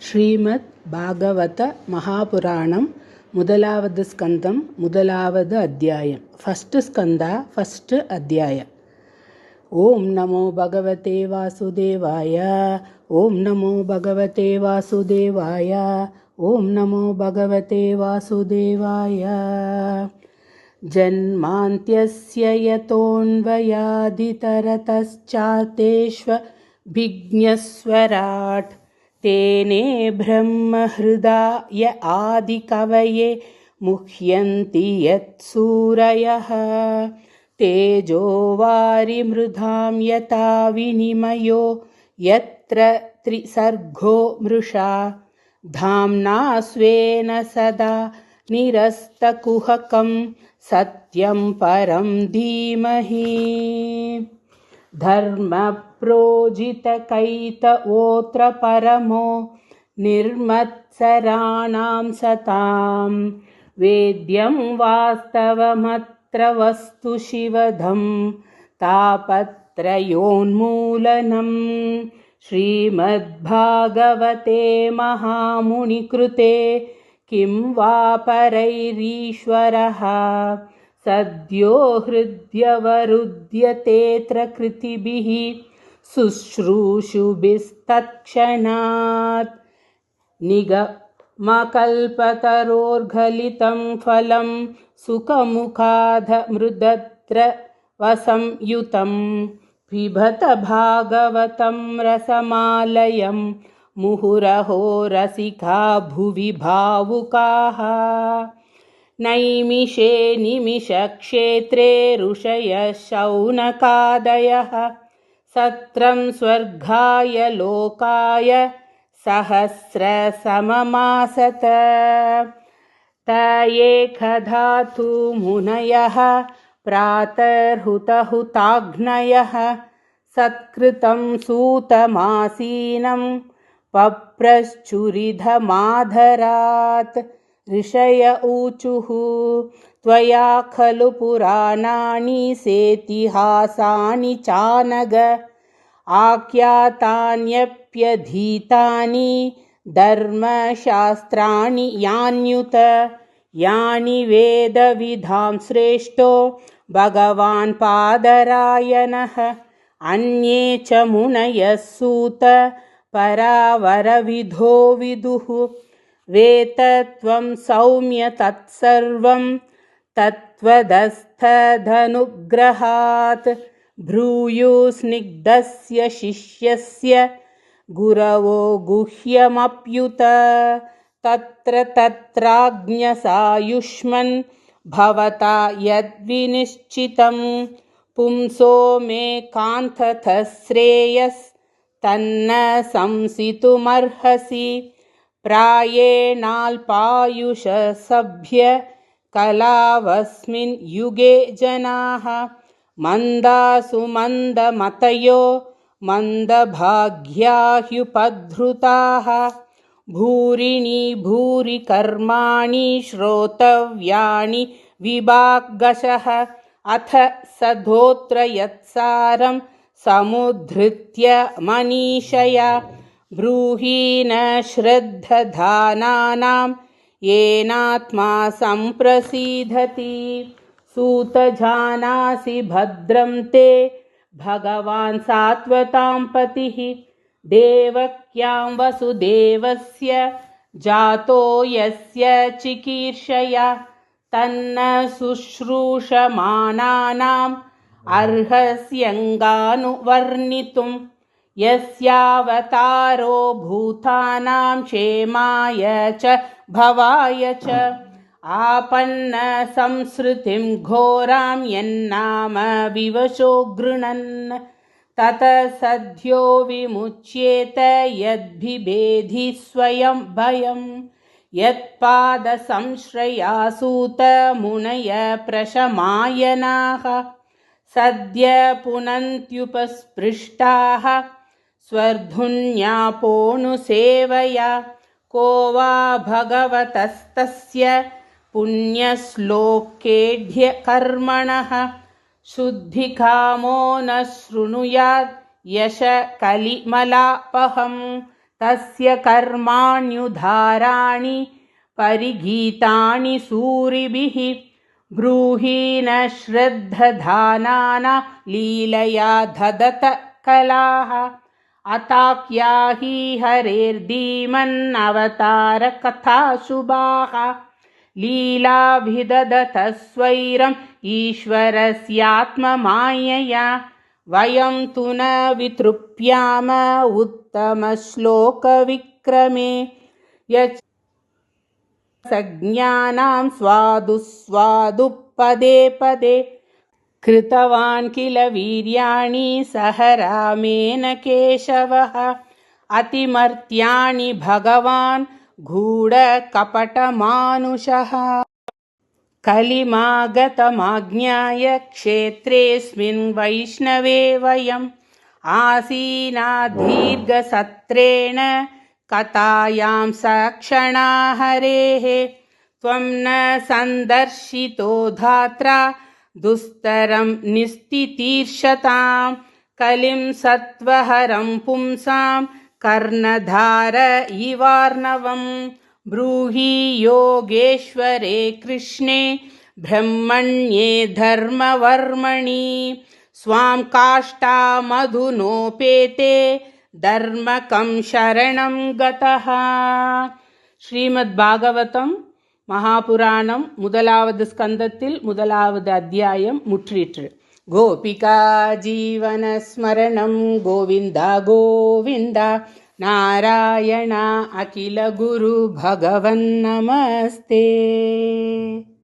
శ్రీమద్ భాగవత మహాపురాణం முதலாவது ஸ்கந்தம் முதலாவது அத்தியாயம். ஃபஸ்ட் ஸ்கந்தா ஃபஸ்ட் அத்தியாய. ஓம் நமோ பகவதே வாசுதேவாய. ஓம் நமோ பகவதே வாசுதேவாய. ஓம் நமோ பகவதே வாசுதேவாய. ஜன்மாந்த்யஸ்ய யதோன்வயாதிதரதச்சார்த்தேஷ்வபிஜ்ஞஸ்வராட் तेने ब्रह्महृदाय आदिकवये मुह्यन्ति यत्सूरयः तेजो वारिमृधां यथा विनिमयो यत्र त्रिसर्गो मृषा धाम्ना स्वेन सदा निरस्तकुहकं सत्यं परं धीमहि. धर्मप्रोजितकैतवोऽत्र परमो निर्मत्सराणां सतां वेद्यं वास्तवमत्र वस्तु शिवधं तापत्रयोन्मूलनं. श्रीमद्भागवते महामुनिकृते किं वा परैरीश्वरः सद्यो हृद्यवरुध्यतेऽत्र कृतिभिः शुश्रूषुभिस्तत्क्षणात्. निगमकल्पतरोर्गलितं फलं सुखमुखाधमृदत्रवसंयुतं पिबत भागवतं रसमालयं मुहुरहो रसिका भुवि भावुकाः. नैमिषे निमिषक्षेत्रे ऋषयः शौनकादयः सत्रं स्वर्गाय लोकाय सहस्रसममासत. त एकधा तु मुनयः प्रातर्हुतहुताग्नयः सत्कृतं सूतमासीनं पप्रश्चुरिधमाधरात्. ऋषय ऊचुः त्वया खलु पुराणानि सेतिहासानि चानग आख्यातान्यप्यधीतानि धर्मशास्त्राणि यान्युत. यानि वेदविधां श्रेष्ठो भगवान् पादरायणः अन्ये च मुनयः सूत परावरविधो विदुः. वेतत्वं सौम्य तत्सर्वं तत्त्वदस्थदनुग्रहात्. भ्रूयुस्निग्धस्य शिष्यस्य गुरवो गुह्यमप्युत. तत्र तत्राज्ञसायुष्मन् भवता यद्विनिश्चितं पुंसो मे कान्ततः श्रेयस्तन्न संसितुमर्हसि. प्रायेणाल्पायुष सभ्य कलावस्मिन् युगे जनाः मन्दासु मन्दमतयो मन्दभाग्या ह्युपधृताः. भूरिणि भूरि कर्माणि श्रोतव्यानि विभागशः अथ सधोत्र यत्सारं समुद्धृत्य मनीषया. ब्रूहि न श्रद्धधानानां येनात्मा सम्प्रसीदति. सूत जानासि भद्रं ते भगवान् सात्वतां पतिः. देवक्यां वसुदेवस्य जातो यस्य चिकीर्षया तन्न शुश्रूषमाणानाम् अर्हस्यङ्गानुवर्णितुम्. यस्यावतारो भूतानां क्षेमाय च भवाय च आपन्न संसृतिं घोरां यन्नाम विवशो गृह्णन्. ततः सद्यो विमुच्येत यद्भिभेधि स्वयं भयं. यत्पादसंश्रयासूत मुनय प्रशमायनाः सद्य पुनन्त्युपस्पृष्टाः स्वर्धुन्यापोऽनुसेवया. को वा भगवतस्तस्य पुण्यश्लोकेढ्यकर्मणः शुद्धिकामो न शृणुयात् यश कलिमलापहम्. तस्य कर्माण्युधाराणि परिगीतानि सूरिभिः ब्रूहि न श्रद्धधानाना लीलया ददत कलाः अताक्या हि हरेर्धीमन्नवतारकथाशुभाः लीलाभिदधतः स्वैरम् ईश्वरस्यात्ममायया वयं तु न वितृप्याम उत्तमश्लोकविक्रमे यच् सज्ञानां स्वादु पदे पदे कृतवान् किल वीर्याणि सह रामेण केशवः अतिमर्त्यानि भगवान् गूढकपटमानुषः कलिमागतमाज्ञाय क्षेत्रेऽस्मिन् वैष्णवे वयम् आसीना दीर्घसत्रेण कथायां सक्षणा हरेः त्वं न सन्दर्शितो धात्रा दुस्तरं निस्तितीर्षतां कलिं सत्त्वहरं पुंसां कर्णधार इवार्णवम् ब्रूहि योगेश्वरे कृष्णे ब्रह्मण्ये धर्मवर्मणि स्वां काष्ठामधुनोपेते धर्मकं शरणं गतः. ஸ்ரீமத் பாகவதம் மகாபுராணம் முதலாவது ஸ்கந்தத்தில் முதலாவது அத்தியாயம் முற்றிற்று. கோபிகா ஜீவன ஸ்மரணம் கோவிந்தா கோவிந்தா நாராயண அகில குரு பகவன் நமஸ்தே.